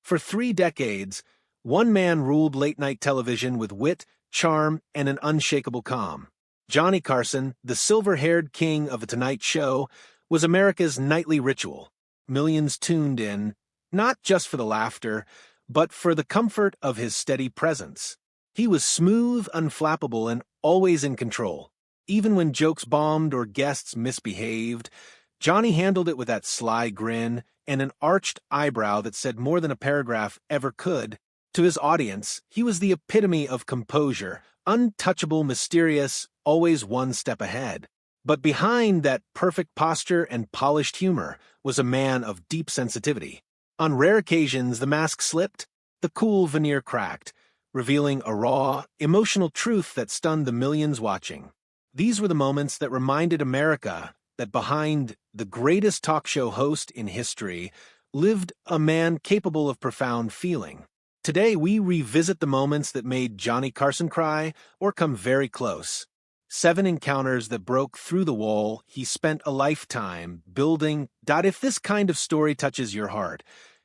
For 3 decades, one man ruled late-night television with wit, charm, and an unshakable calm. Johnny Carson, the silver-haired king of The Tonight Show, was America's nightly ritual. Millions tuned in, not just for the laughter, but for the comfort of his steady presence. He was smooth, unflappable, and always in control. Even when jokes bombed or guests misbehaved, Johnny handled it with that sly grin and an arched eyebrow that said more than a paragraph ever could. To his audience, he was the epitome of composure, untouchable, mysterious, always one step ahead. But behind that perfect posture and polished humor was a man of deep sensitivity. On rare occasions, the mask slipped, the cool veneer cracked, revealing a raw, emotional truth that stunned the millions watching. These were the moments that reminded America that behind the greatest talk show host in history lived a man capable of profound feeling. Today, we revisit the moments that made Johnny Carson cry or come very close. 7 encounters that broke through the wall he spent a lifetime building. If this kind of story touches your heart,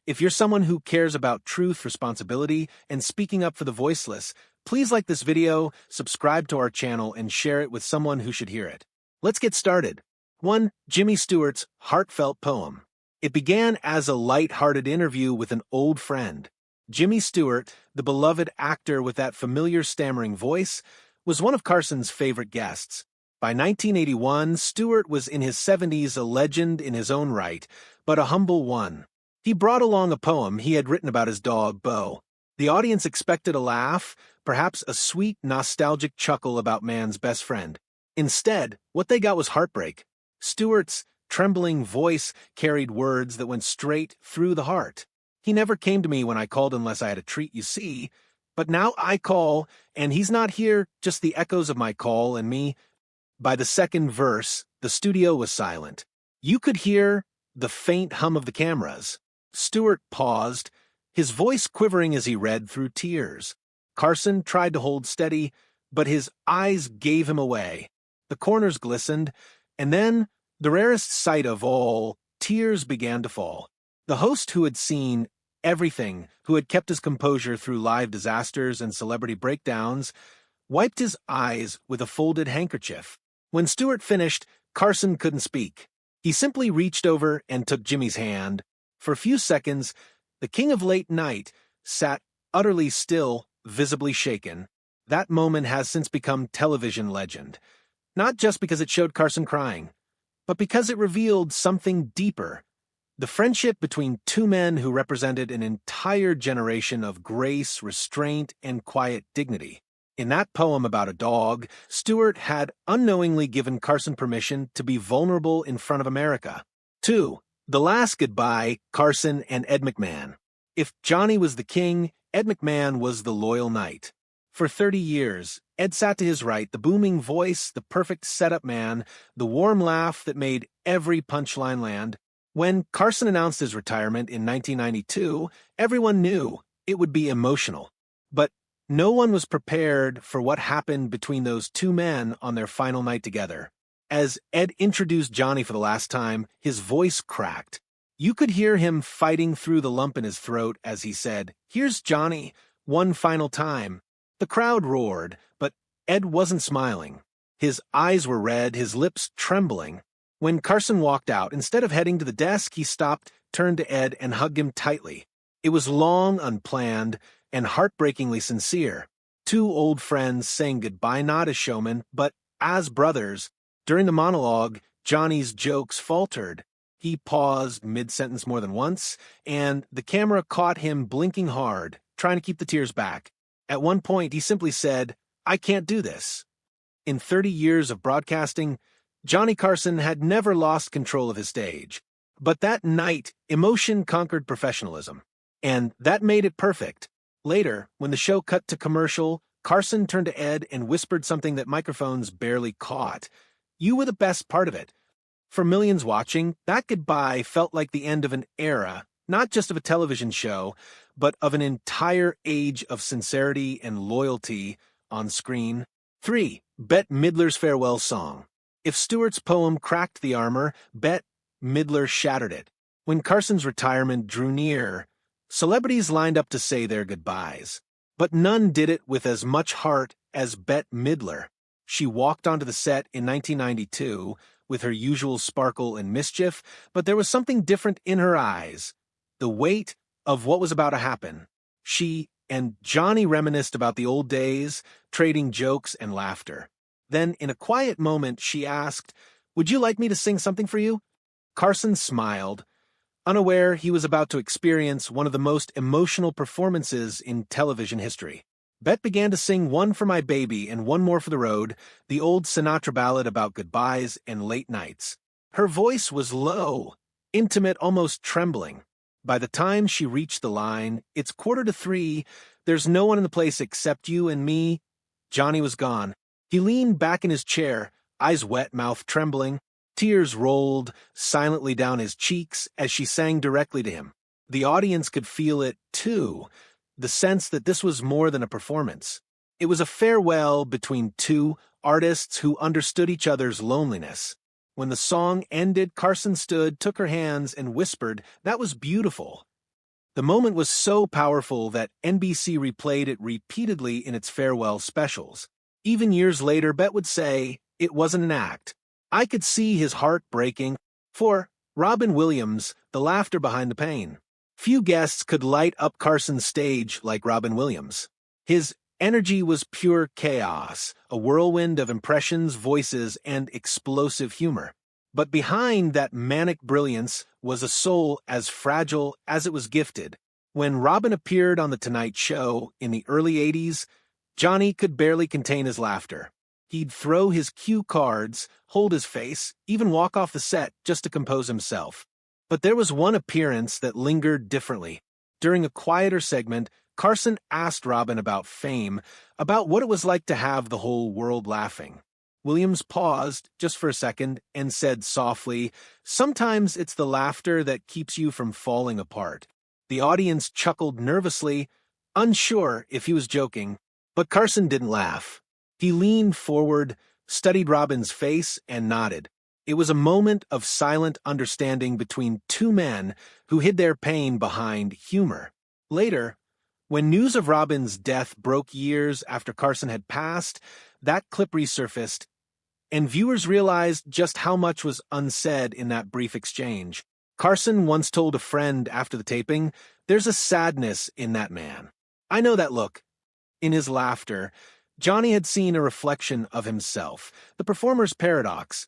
if you're someone who cares about truth, responsibility, and speaking up for the voiceless, please like this video, subscribe to our channel, and share it with someone who should hear it. Let's get started. 1. Jimmy Stewart's heartfelt poem. It began as a light-hearted interview with an old friend. Jimmy Stewart, the beloved actor with that familiar stammering voice, was one of Carson's favorite guests. By 1981, Stewart was in his 70s, a legend in his own right, but a humble one. He brought along a poem he had written about his dog, Bo. The audience expected a laugh, perhaps a sweet, nostalgic chuckle about man's best friend. Instead, what they got was heartbreak. Stewart's trembling voice carried words that went straight through the heart. He never came to me when I called unless I had a treat, you see. But now I call, and he's not here, just the echoes of my call and me. By the second verse, the studio was silent. You could hear the faint hum of the cameras. Stewart paused, his voice quivering as he read through tears. Carson tried to hold steady, but his eyes gave him away. The corners glistened, and then, the rarest sight of all, tears began to fall. The host, who had seen everything, who had kept his composure through live disasters and celebrity breakdowns, wiped his eyes with a folded handkerchief. When Stewart finished, Carson couldn't speak. He simply reached over and took Jimmy's hand. For a few seconds, the king of late night sat utterly still, visibly shaken. That moment has since become television legend. Not just because it showed Carson crying, but because it revealed something deeper. The friendship between two men who represented an entire generation of grace, restraint, and quiet dignity. In that poem about a dog, Stewart had unknowingly given Carson permission to be vulnerable in front of America. 2. The last goodbye, Carson and Ed McMahon. If Johnny was the king, Ed McMahon was the loyal knight. For 30 years, Ed sat to his right, the booming voice, the perfect setup man, the warm laugh that made every punchline land. When Carson announced his retirement in 1992, everyone knew it would be emotional. But no one was prepared for what happened between those two men on their final night together. As Ed introduced Johnny for the last time, his voice cracked. You could hear him fighting through the lump in his throat as he said, "Here's Johnny, one final time." The crowd roared, but Ed wasn't smiling. His eyes were red, his lips trembling. When Carson walked out, instead of heading to the desk, he stopped, turned to Ed, and hugged him tightly. It was long, unplanned, and heartbreakingly sincere. Two old friends saying goodbye not as showmen, but as brothers. During the monologue, Johnny's jokes faltered. He paused mid-sentence more than once, and the camera caught him blinking hard, trying to keep the tears back. At one point, he simply said, "I can't do this." In 30 years of broadcasting, Johnny Carson had never lost control of his stage. But that night, emotion conquered professionalism. And that made it perfect. Later, when the show cut to commercial, Carson turned to Ed and whispered something that microphones barely caught. "You were the best part of it." For millions watching, that goodbye felt like the end of an era, not just of a television show, but of an entire age of sincerity and loyalty on screen. 3. Bette Midler's farewell song. If Stewart's poem cracked the armor, Bette Midler shattered it. When Carson's retirement drew near, Celebrities lined up to say their goodbyes. But none did it with as much heart as Bette Midler. She walked onto the set in 1992 with her usual sparkle and mischief, but there was something different in her eyes. The weight of what was about to happen. She and Johnny reminisced about the old days, trading jokes and laughter. Then, in a quiet moment, she asked, "Would you like me to sing something for you?" Carson smiled, unaware he was about to experience one of the most emotional performances in television history. Bette began to sing One for My Baby and One More for the Road, the old Sinatra ballad about goodbyes and late nights. Her voice was low, intimate, almost trembling. By the time she reached the line, "It's 2:45, there's no one in the place except you and me," Johnny was gone. He leaned back in his chair, eyes wet, mouth trembling. Tears rolled silently down his cheeks as she sang directly to him. The audience could feel it, too, the sense that this was more than a performance. It was a farewell between two artists who understood each other's loneliness. When the song ended, Carson stood, took her hands, and whispered, "That was beautiful." The moment was so powerful that NBC replayed it repeatedly in its farewell specials. Even years later, Bette would say, "It wasn't an act. I could see his heart breaking." For Robin Williams, the laughter behind the pain. Few guests could light up Carson's stage like Robin Williams. His energy was pure chaos, a whirlwind of impressions, voices, and explosive humor. But behind that manic brilliance was a soul as fragile as it was gifted. When Robin appeared on The Tonight Show in the early 80s, Johnny could barely contain his laughter. He'd throw his cue cards, hold his face, even walk off the set just to compose himself. But there was one appearance that lingered differently. During a quieter segment, Carson asked Robin about fame, about what it was like to have the whole world laughing. Williams paused just for a second and said softly, "Sometimes it's the laughter that keeps you from falling apart." The audience chuckled nervously, unsure if he was joking, but Carson didn't laugh. He leaned forward, studied Robin's face, and nodded. It was a moment of silent understanding between two men who hid their pain behind humor. Later, when news of Robin's death broke years after Carson had passed, that clip resurfaced, and viewers realized just how much was unsaid in that brief exchange. Carson once told a friend after the taping, "There's a sadness in that man. I know that look." In his laughter, Johnny had seen a reflection of himself, the performer's paradox.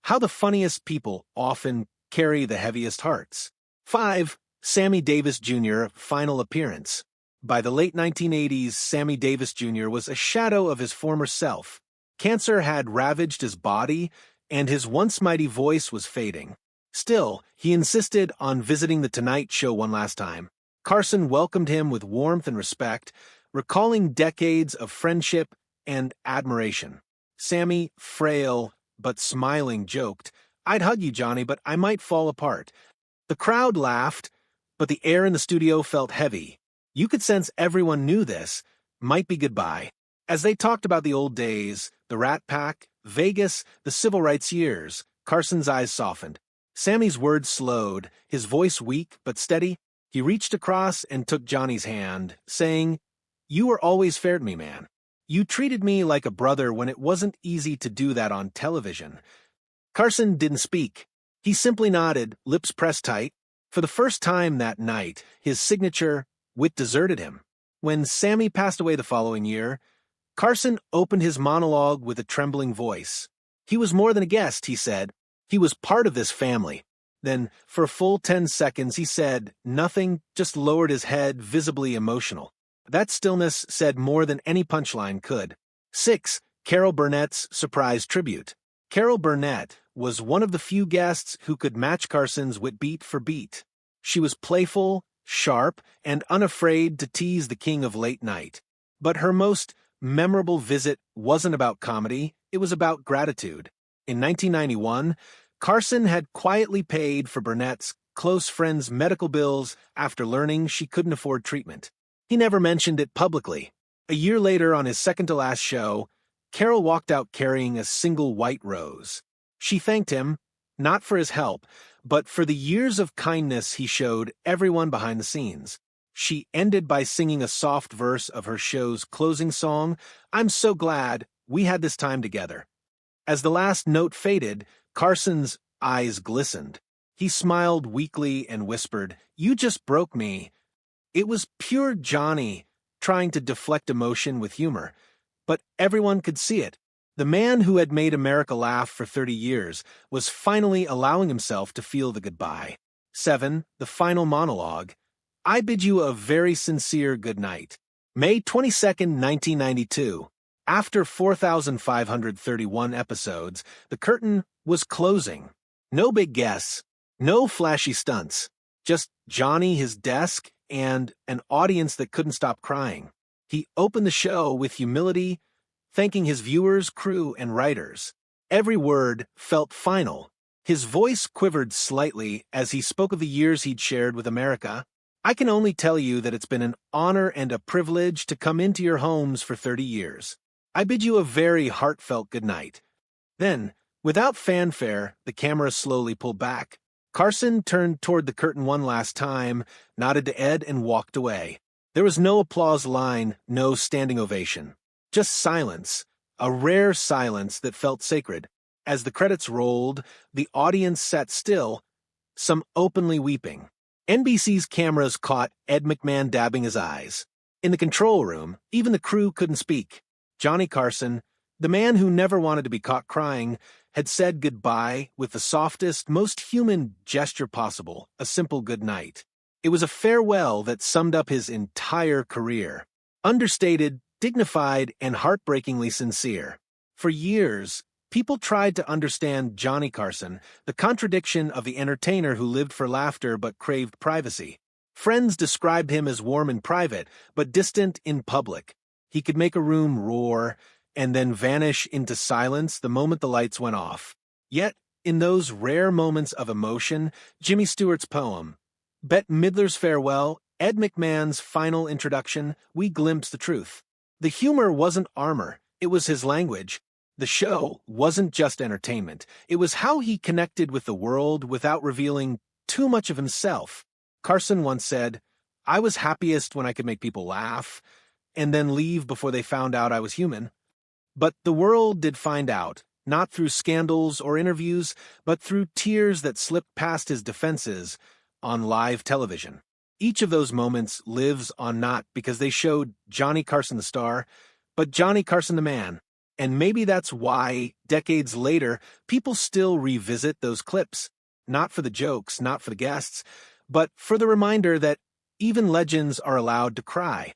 How the funniest people often carry the heaviest hearts. 5. Sammy Davis Jr. Final appearance. By the late 1980s, Sammy Davis Jr. was a shadow of his former self. Cancer had ravaged his body, and his once mighty voice was fading. Still, he insisted on visiting The Tonight Show one last time. Carson welcomed him with warmth and respect, recalling decades of friendship and admiration. Sammy, frail but smiling, joked, "I'd hug you, Johnny, but I might fall apart." The crowd laughed, but the air in the studio felt heavy. You could sense everyone knew this might be goodbye. As they talked about the old days, the Rat Pack, Vegas, the civil rights years, Carson's eyes softened. Sammy's words slowed, his voice weak but steady. He reached across and took Johnny's hand, saying, "You were always fair to me, man. You treated me like a brother when it wasn't easy to do that on television." Carson didn't speak. He simply nodded, lips pressed tight. For the first time that night, his signature wit deserted him. When Sammy passed away the following year, Carson opened his monologue with a trembling voice. He was more than a guest, he said. He was part of this family. Then, for a full 10 seconds, he said nothing, just lowered his head, visibly emotional. That stillness said more than any punchline could. 6. Carol Burnett's surprise tribute. Carol Burnett was one of the few guests who could match Carson's wit beat for beat. She was playful, sharp, and unafraid to tease the king of late night. But her most memorable visit wasn't about comedy, it was about gratitude. In 1991, Carson had quietly paid for Burnett's close friend's medical bills after learning she couldn't afford treatment. He never mentioned it publicly. A year later, on his second-to-last show, Carol walked out carrying a single white rose. She thanked him, not for his help, but for the years of kindness he showed everyone behind the scenes. She ended by singing a soft verse of her show's closing song, "I'm so glad we had this time together." As the last note faded, Carson's eyes glistened. He smiled weakly and whispered, "You just broke me." It was pure Johnny, trying to deflect emotion with humor. But everyone could see it. The man who had made America laugh for 30 years was finally allowing himself to feel the goodbye. 7. The final monologue. I bid you a very sincere good night. May 22nd, 1992. After 4,531 episodes, the curtain was closing. No big guests, no flashy stunts, just Johnny, his desk, and an audience that couldn't stop crying. He opened the show with humility, thanking his viewers, crew, and writers. Every word felt final. His voice quivered slightly as he spoke of the years he'd shared with America. I can only tell you that it's been an honor and a privilege to come into your homes for 30 years. I bid you a very heartfelt good night. Then, without fanfare, the camera slowly pulled back. Carson turned toward the curtain one last time, nodded to Ed, and walked away. There was no applause line, no standing ovation. Just silence, a rare silence that felt sacred. As the credits rolled, the audience sat still, some openly weeping. NBC's cameras caught Ed McMahon dabbing his eyes. In the control room, even the crew couldn't speak. Johnny Carson, the man who never wanted to be caught crying, had said goodbye with the softest, most human gesture possible, a simple good night. It was a farewell that summed up his entire career. Understated, dignified, and heartbreakingly sincere. For years, people tried to understand Johnny Carson, the contradiction of the entertainer who lived for laughter but craved privacy. Friends described him as warm in private, but distant in public. He could make a room roar and then vanish into silence the moment the lights went off. Yet, in those rare moments of emotion, Jimmy Stewart's poem, Bette Midler's farewell, Ed McMahon's final introduction, we glimpse the truth. The humor wasn't armor, it was his language. The show wasn't just entertainment, it was how he connected with the world without revealing too much of himself. Carson once said, "I was happiest when I could make people laugh, and then leave before they found out I was human." But the world did find out, not through scandals or interviews, but through tears that slipped past his defenses on live television. Each of those moments lives on not because they showed Johnny Carson the star, but Johnny Carson the man. And maybe that's why, decades later, people still revisit those clips. Not for the jokes, not for the guests, but for the reminder that even legends are allowed to cry.